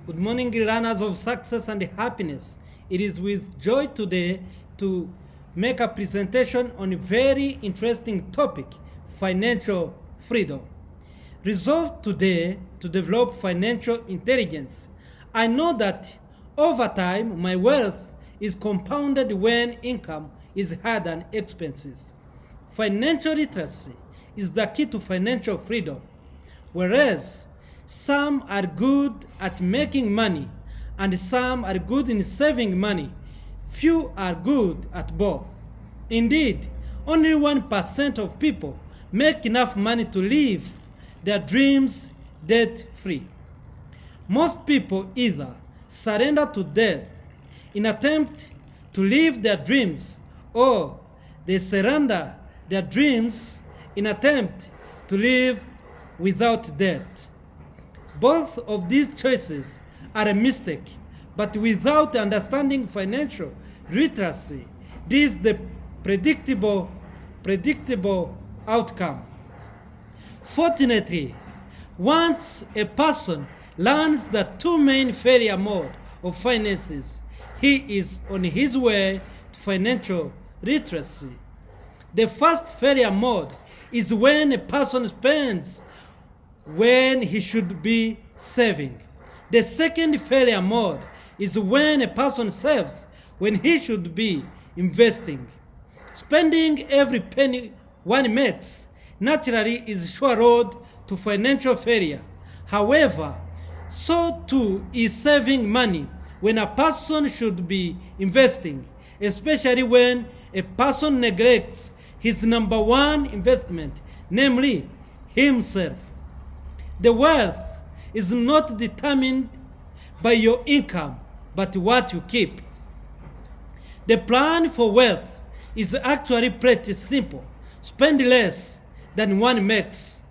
Good morning, runners of success and happiness. It is with joy today to make a presentation on a very interesting topic, financial freedom. Resolved today to develop financial intelligence. I know that over time my wealth is compounded when income is higher than expenses. Financial literacy is the key to financial freedom. Whereas some are good at making money and some are good in saving money, few are good at both. Indeed, only 1% of people make enough money to live their dreams debt-free. Most people either surrender to debt in attempt to live their dreams, or they surrender their dreams in attempt to live without debt. Both of these choices are a mistake, but without understanding financial literacy, this is the predictable outcome. Fortunately, once a person learns the two main failure modes of finances, he is on his way to financial literacy. The first failure mode is when a person spends when he should be saving. The second failure mode is when a person saves when he should be investing. Spending every penny one makes naturally is a sure road to financial failure. However, so too is saving money when a person should be investing, especially when a person neglects his number one investment, namely himself. The wealth is not determined by your income, but what you keep. The plan for wealth is actually pretty simple. Spend less than one makes.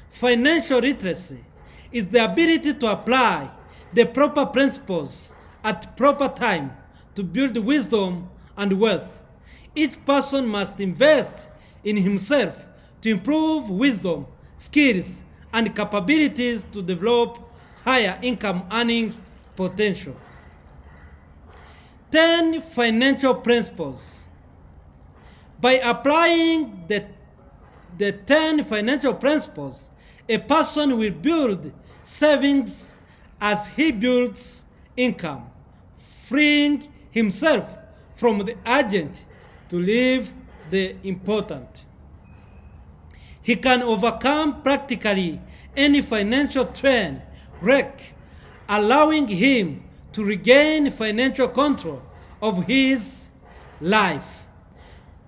Financial literacy is the ability to apply the proper principles at proper time to build wisdom and wealth. Each person must invest in himself to improve wisdom, skills, and capabilities to develop higher income earning potential. 10 financial principles. By applying the 10 financial principles, a person will build savings as he builds income, freeing himself from the urgent to live the important. He can overcome practically any financial trend wreck, allowing him to regain financial control of his life.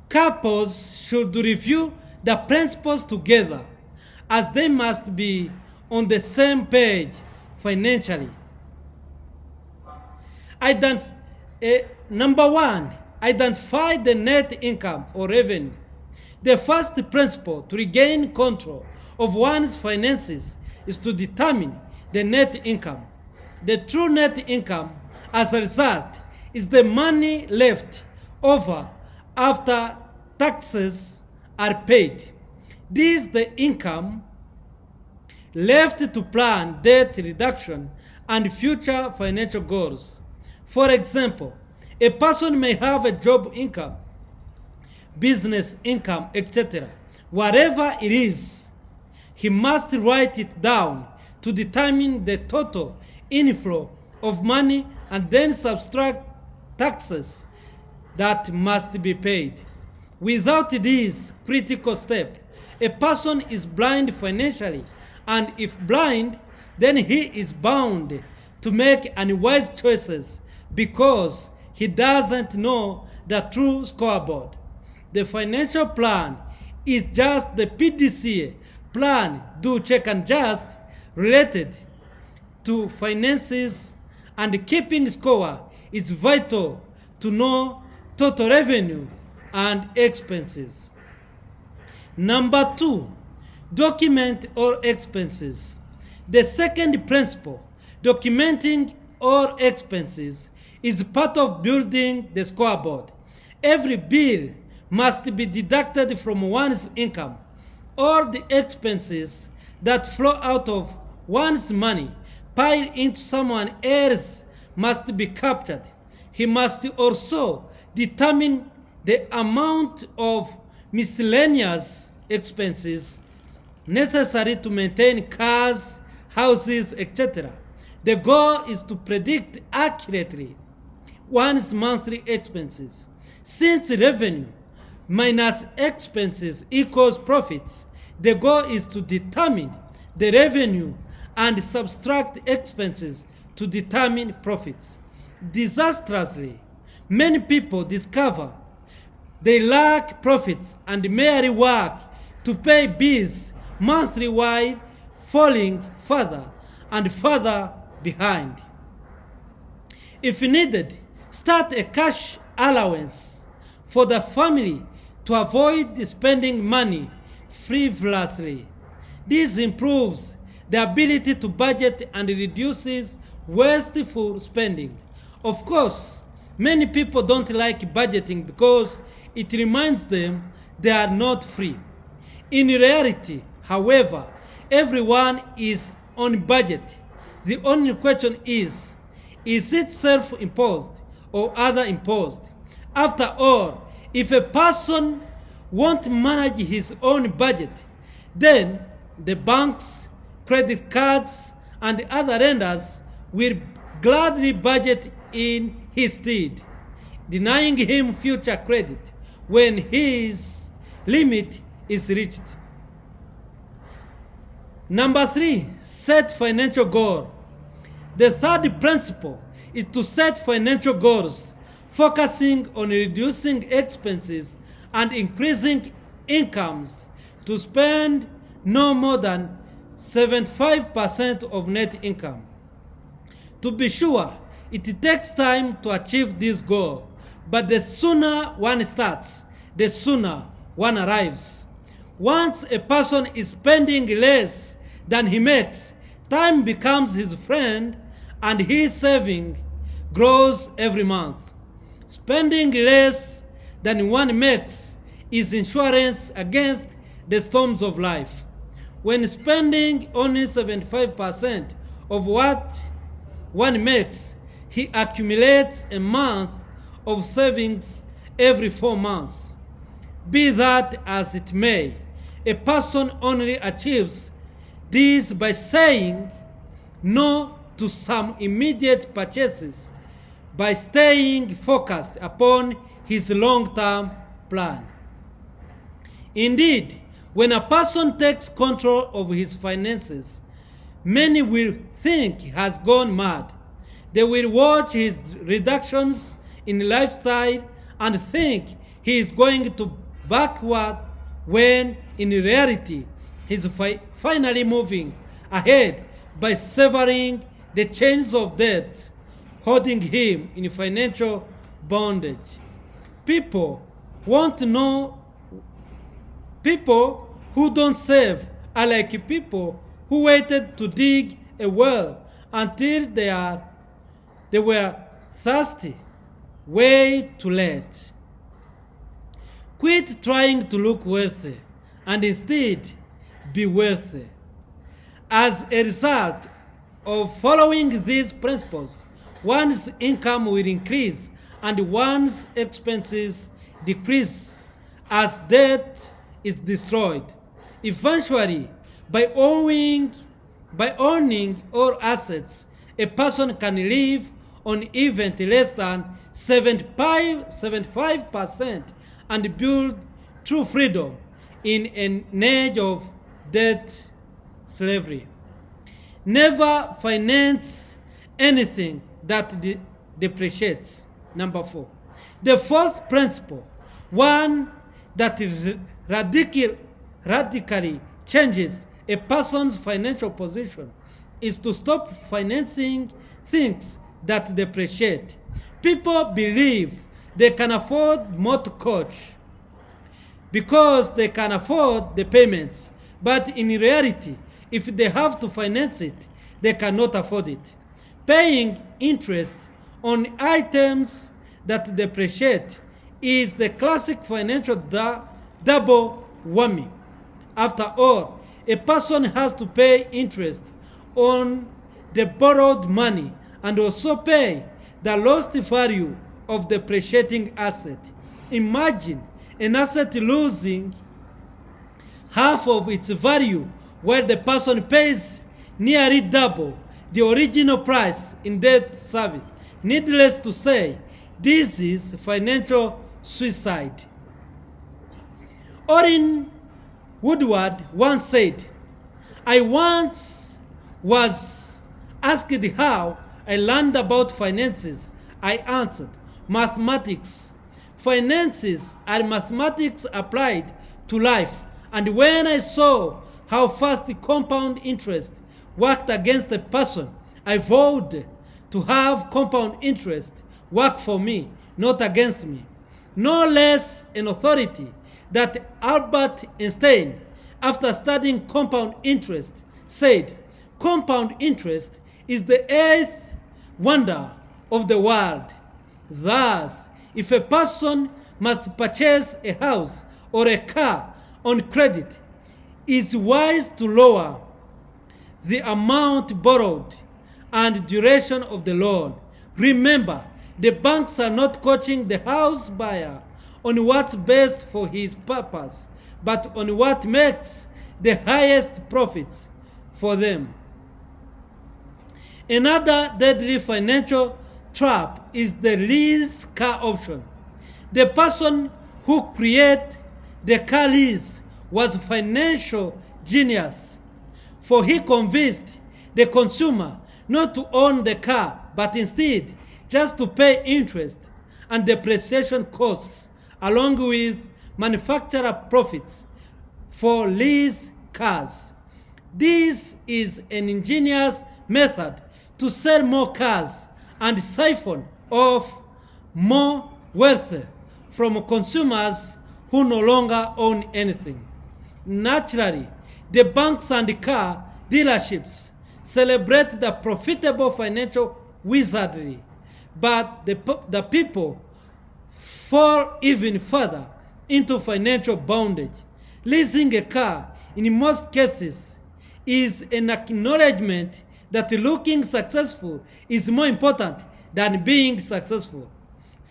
Couples should review the principles together, as they must be on the same page financially. Number one, identify the net income or revenue. The first principle to regain control of one's finances is to determine the net income. The true net income, as a result, is the money left over after taxes are paid. This is the income left to plan debt reduction and future financial goals. For example, a person may have a job income, business income, etc. Whatever it is, he must write it down to determine the total inflow of money and then subtract taxes that must be paid. Without this critical step, a person is blind financially, and if blind, then he is bound to make unwise choices because he doesn't know the true scoreboard. The financial plan is just the PDCA, plan, do, check, and just, related to finances, and keeping score is vital to know total revenue and expenses. Number two, document all expenses. The second principle, documenting all expenses, is part of building the scoreboard. Every bill must be deducted from one's income. All the expenses that flow out of one's money pile into someone else must be captured. He must also determine the amount of miscellaneous expenses necessary to maintain cars, houses, etc. The goal is to predict accurately one's monthly expenses. Since revenue minus expenses equals profits, the goal is to determine the revenue and subtract expenses to determine profits. Disastrously, many people discover they lack profits and merely work to pay bills monthly while falling further and further behind. If needed, start a cash allowance for the family to avoid spending money frivolously. This improves the ability to budget and reduces wasteful spending. Of course, many people don't like budgeting because it reminds them they are not free. In reality, however, everyone is on budget. The only question is it self-imposed or other-imposed? After all, if a person won't manage his own budget, then the banks, credit cards, and other lenders will gladly budget in his stead, denying him future credit when his limit is reached. Number 3, set financial goal. The third principle is to set financial goals, focusing on reducing expenses and increasing incomes to spend no more than 75% of net income. To be sure, it takes time to achieve this goal, but the sooner one starts, the sooner one arrives. Once a person is spending less than he makes, time becomes his friend and his saving grows every month. Spending less than one makes is insurance against the storms of life. When spending only 75% of what one makes, he accumulates a month of savings every 4 months. Be that as it may, a person only achieves this by saying no to some immediate purchases, by staying focused upon his long-term plan. Indeed, when a person takes control of his finances, many will think he has gone mad. They will watch his reductions in lifestyle and think he is going to backward when in reality he is finally moving ahead by severing the chains of debt holding him in financial bondage. People who don't save are like people who waited to dig a well until they were thirsty. Way too late. Quit trying to look wealthy and instead be wealthy. As a result of following these principles, one's income will increase and one's expenses decrease as debt is destroyed. Eventually, by owning all assets, a person can live on even less than 75% and build true freedom in an age of debt slavery. Never finance anything that depreciates. Number 4. The fourth principle, one that radically changes a person's financial position, is to stop financing things that depreciate. People believe they can afford mortgage because they can afford the payments, but in reality, if they have to finance it, they cannot afford it. Paying interest on items that depreciate is the classic financial double whammy. After all, a person has to pay interest on the borrowed money and also pay the lost value of the depreciating asset. Imagine an asset losing half of its value while the person pays nearly double the original price in debt service. Needless to say, this is financial suicide. Orrin Woodward once said, "I once was asked how I learned about finances. I answered, mathematics. Finances are mathematics applied to life. And when I saw how fast the compound interest worked against a person, I vowed to have compound interest work for me, not against me." No less an authority that Albert Einstein, after studying compound interest, said, "Compound interest is the eighth wonder of the world." Thus, if a person must purchase a house or a car on credit, it is wise to lower the amount borrowed and duration of the loan. Remember, the banks are not coaching the house buyer on what's best for his purpose, but on what makes the highest profits for them. Another deadly financial trap is the lease car option. The person who created the car lease was a financial genius, for he convinced the consumer not to own the car, but instead just to pay interest and depreciation costs along with manufacturer profits for lease cars. This is an ingenious method to sell more cars and siphon off more wealth from consumers who no longer own anything. Naturally, the banks and car dealerships celebrate the profitable financial wizardry, but the people fall even further into financial bondage. Leasing a car, in most cases, is an acknowledgement that looking successful is more important than being successful.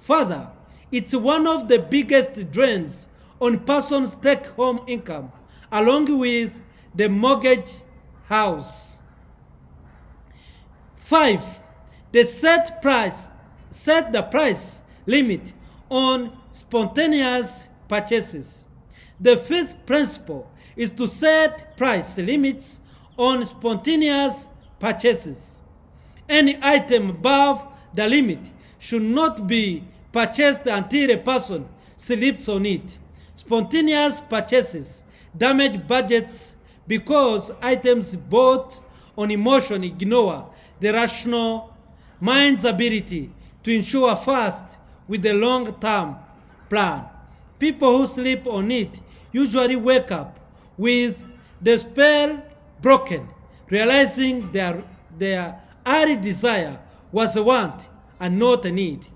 Further, it's one of the biggest drains on person's take-home income, along with the mortgage house. 5. They set the price limit on spontaneous purchases. The fifth principle is to set price limits on spontaneous purchases. Any item above the limit should not be purchased until a person sleeps on it. Spontaneous purchases damage budgets because items bought on emotion ignore the rational mind's ability to ensure fast with a long-term plan. People who sleep on it usually wake up with the spell broken, realizing their early desire was a want and not a need.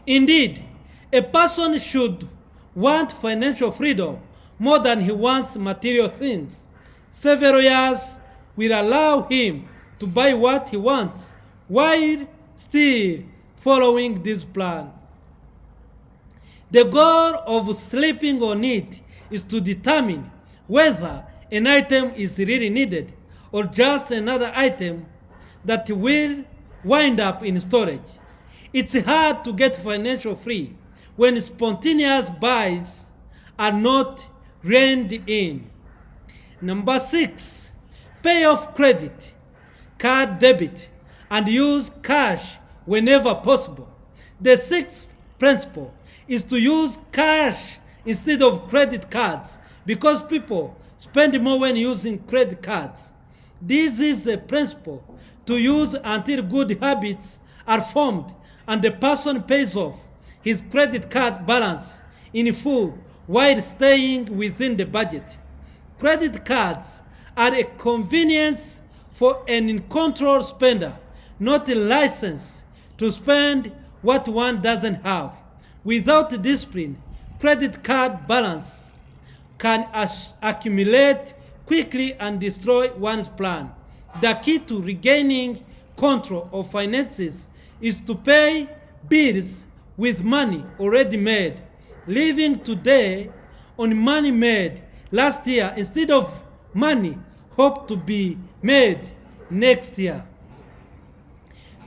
Indeed, a person should want financial freedom more than he wants material things. Several years will allow him to buy what he wants while still following this plan. The goal of sleeping on it is to determine whether an item is really needed or just another item that will wind up in storage. It's hard to get financial free when spontaneous buys are not reined in. Number 6, pay off credit, card debit, and use cash whenever possible. The sixth principle is to use cash instead of credit cards because people spend more when using credit cards. This is a principle to use until good habits are formed and the person pays off his credit card balance in full while staying within the budget. Credit cards are a convenience for an in-control spender, not a license to spend what one doesn't have. Without discipline, credit card balance can accumulate quickly and destroy one's plan. The key to regaining control of finances is to pay bills with money already made, living today on money made last year instead of money hoped to be made next year.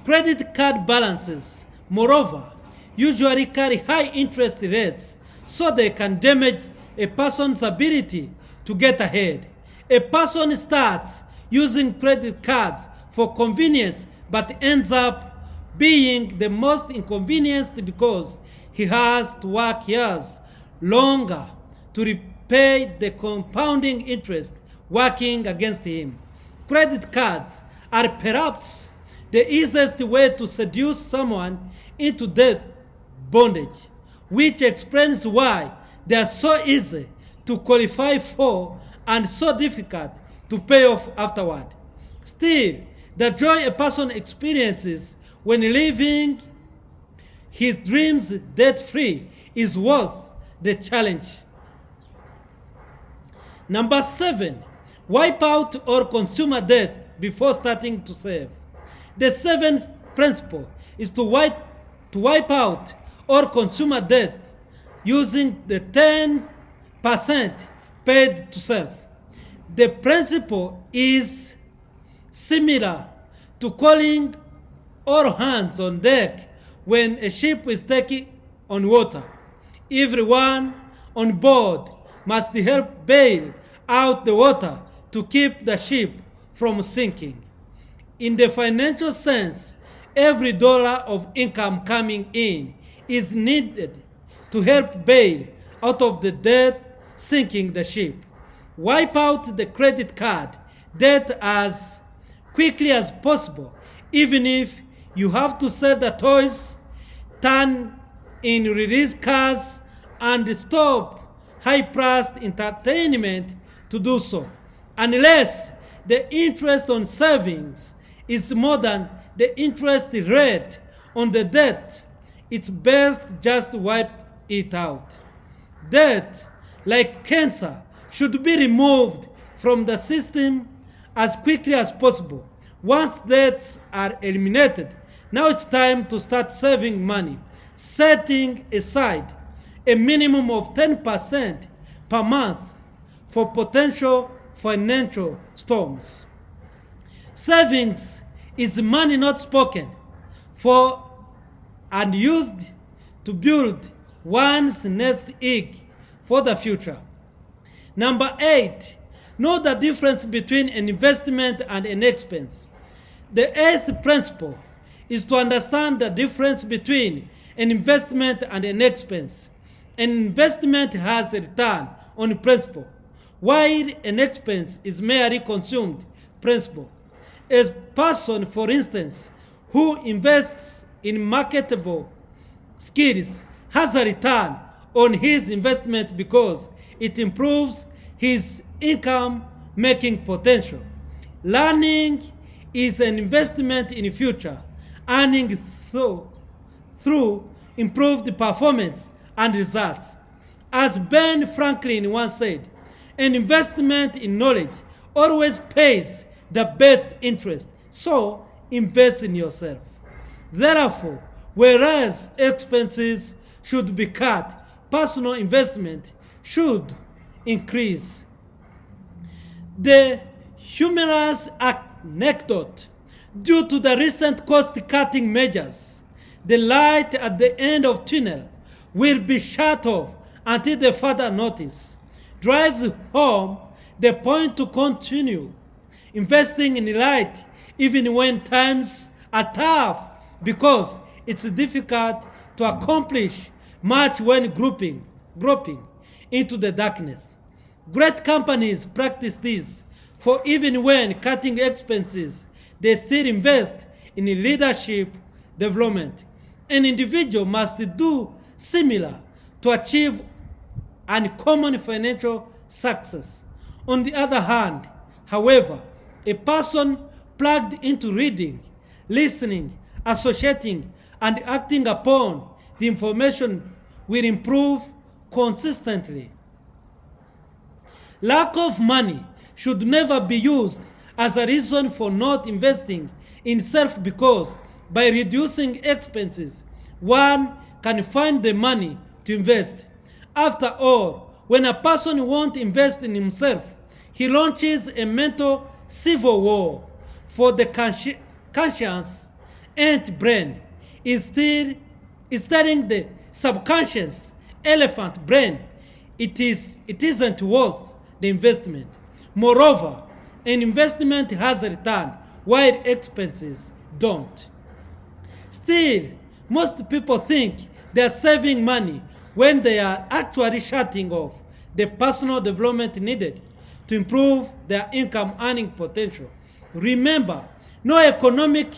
Credit card balances, moreover, usually carry high interest rates, so they can damage a person's ability to get ahead. A person starts using credit cards for convenience but ends up being the most inconvenienced because he has to work years longer to repay the compounding interest working against him. Credit cards are perhaps the easiest way to seduce someone into debt bondage, which explains why they are so easy to qualify for and so difficult to pay off afterward. Still, the joy a person experiences when living his dreams debt-free is worth the challenge. Number 7, wipe out or consumer debt before starting to save. The seventh principle is to wipe out or consumer debt using the 10% paid to self. The principle is similar to calling all hands on deck when a ship is taking on water. Everyone on board must help bail out the water to keep the ship from sinking. In the financial sense, every dollar of income coming in is needed to help bail out of the debt sinking the ship. Wipe out the credit card debt as quickly as possible, even if you have to sell the toys, turn in release cars, and stop high-priced entertainment to do so. Unless the interest on savings is more than the interest rate on the debt, it's best just wipe it out. Debt, like cancer, should be removed from the system as quickly as possible. Once debts are eliminated, now it's time to start saving money, setting aside a minimum of 10% per month for potential financial storms. Savings is money not spoken for and used to build one's nest egg for the future. Number 8, know the difference between an investment and an expense. The 8th principle is to understand the difference between an investment and an expense. An investment has a return on principle, while an expense is merely consumed principle. A person, for instance, who invests in marketable skills has a return on his investment because it improves his income-making potential. Learning is an investment in the future, earning through improved performance and results. As Ben Franklin once said, an investment in knowledge always pays the best interest, so invest in yourself. Therefore, whereas expenses should be cut, personal investment should increase. The humorous anecdote: due to the recent cost-cutting measures, the light at the end of tunnel will be shut off until the further notice, drives home the point to continue investing in light even when times are tough, because it's difficult to accomplish much when groping into the darkness. Great companies practice this, for even when cutting expenses, they still invest in leadership development. An individual must do similar to achieve uncommon financial success. On the other hand, however, a person plugged into reading, listening, associating, and acting upon the information will improve consistently. Lack of money should never be used as a reason for not investing in self, because by reducing expenses, one can find the money to invest. After all, when a person won't invest in himself, he launches a mental civil war for the conscience and brain. Instead, studying the subconscious elephant brain, it isn't worth the investment. Moreover, an investment has a return, while expenses don't. Still, most people think they are saving money when they are actually shutting off the personal development needed to improve their income earning potential. Remember, no economic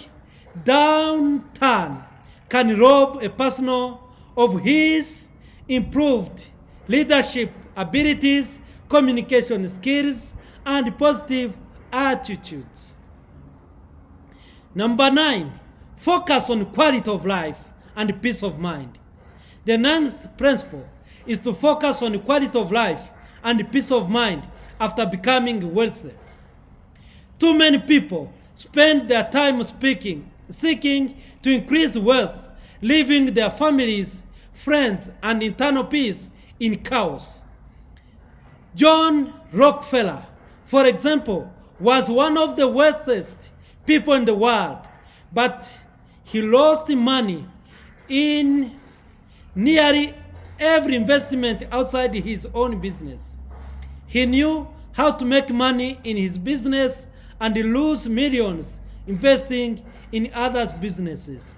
downturn can rob a person of his improved leadership abilities, communication skills, and positive attitudes. Number 9, focus on quality of life and peace of mind. The 9th principle is to focus on quality of life and peace of mind after becoming wealthy. Too many people spend their time seeking to increase wealth, leaving their families, friends, and internal peace in chaos. John Rockefeller, for example, was one of the wealthiest people in the world, but he lost money in nearly every investment outside his own business. He knew how to make money in his business and lose millions investing in others' businesses.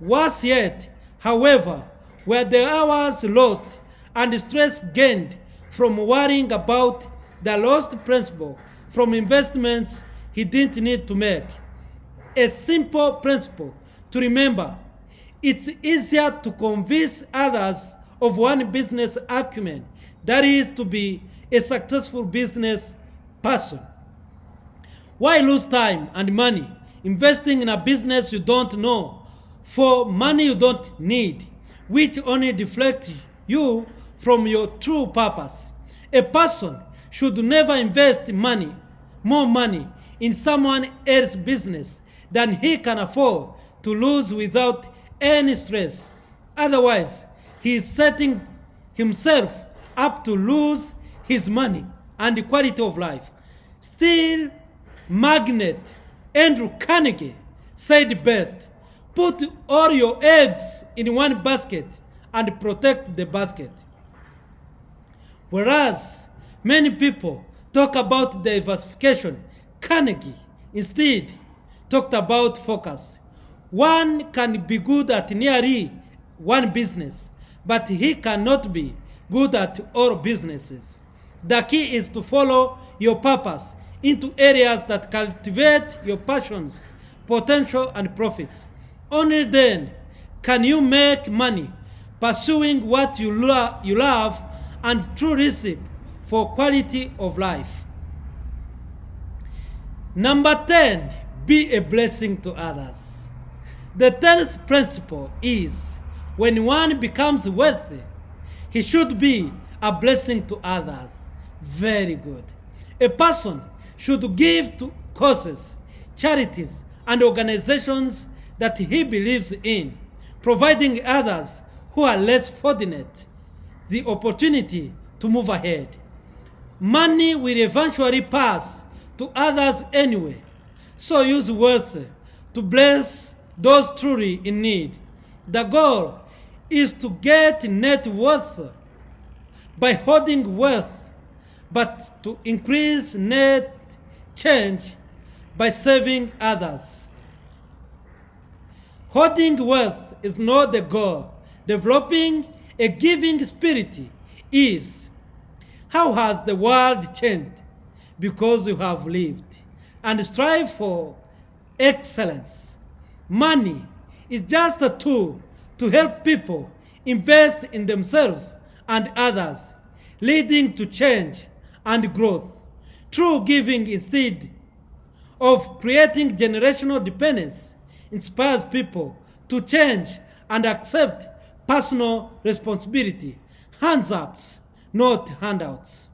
Worse yet, however, were the hours lost and stress gained from worrying about the lost principal from investments he didn't need to make. A simple principle to remember: it's easier to convince others of one business acumen, that is, to be a successful business person. Why lose time and money investing in a business you don't know for money you don't need, which only deflects you from your true purpose? A person should never invest more money in someone else's business than he can afford to lose without any stress. Otherwise, he is setting himself up to lose his money and the quality of life. Still, magnate Andrew Carnegie said best: put all your eggs in one basket and protect the basket. Whereas many people talk about diversification, Carnegie instead talked about focus. One can be good at nearly one business, but he cannot be good at all businesses. The key is to follow your purpose into areas that cultivate your passions, potential, and profits. Only then can you make money pursuing what you love and true recipe for quality of life. Number 10, be a blessing to others. The 10th principle is: when one becomes wealthy, he should be a blessing to others. Very good. A person should give to causes, charities, and organizations that he believes in, providing others who are less fortunate the opportunity to move ahead. Money will eventually pass to others anyway, so use wealth to bless those truly in need. The goal is to get net worth by hoarding wealth, but to increase net change by saving others. Hoarding wealth is not the goal. Developing a giving spirit is. How has the world changed? Because you have lived and strive for excellence. Money is just a tool to help people invest in themselves and others, leading to change and growth. True giving, instead of creating generational dependence, inspires people to change and accept personal responsibility. Hands ups, not handouts.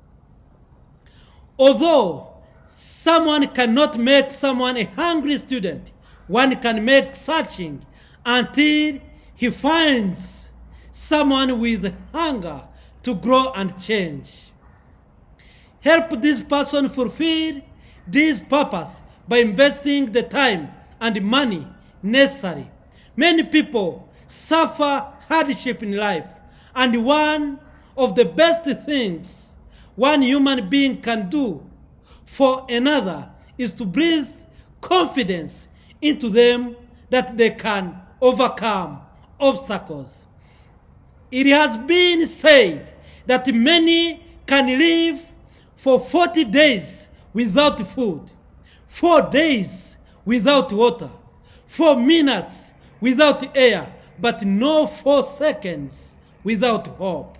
Although Someone cannot make someone a hungry student. One can make searching until he finds someone with hunger to grow and change. Help this person fulfill this purpose by investing the time and money necessary. Many people suffer hardship in life, and one of the best things one human being can do for another is to breathe confidence into them that they can overcome obstacles. It has been said that many can live for 40 days without food, 4 days without water, 4 minutes without air, but no 4 seconds without hope.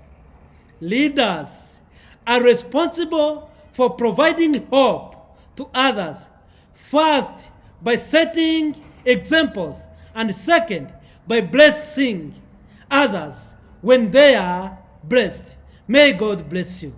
Leaders are responsible for providing hope to others, first by setting examples, and second by blessing others when they are blessed. May God bless you.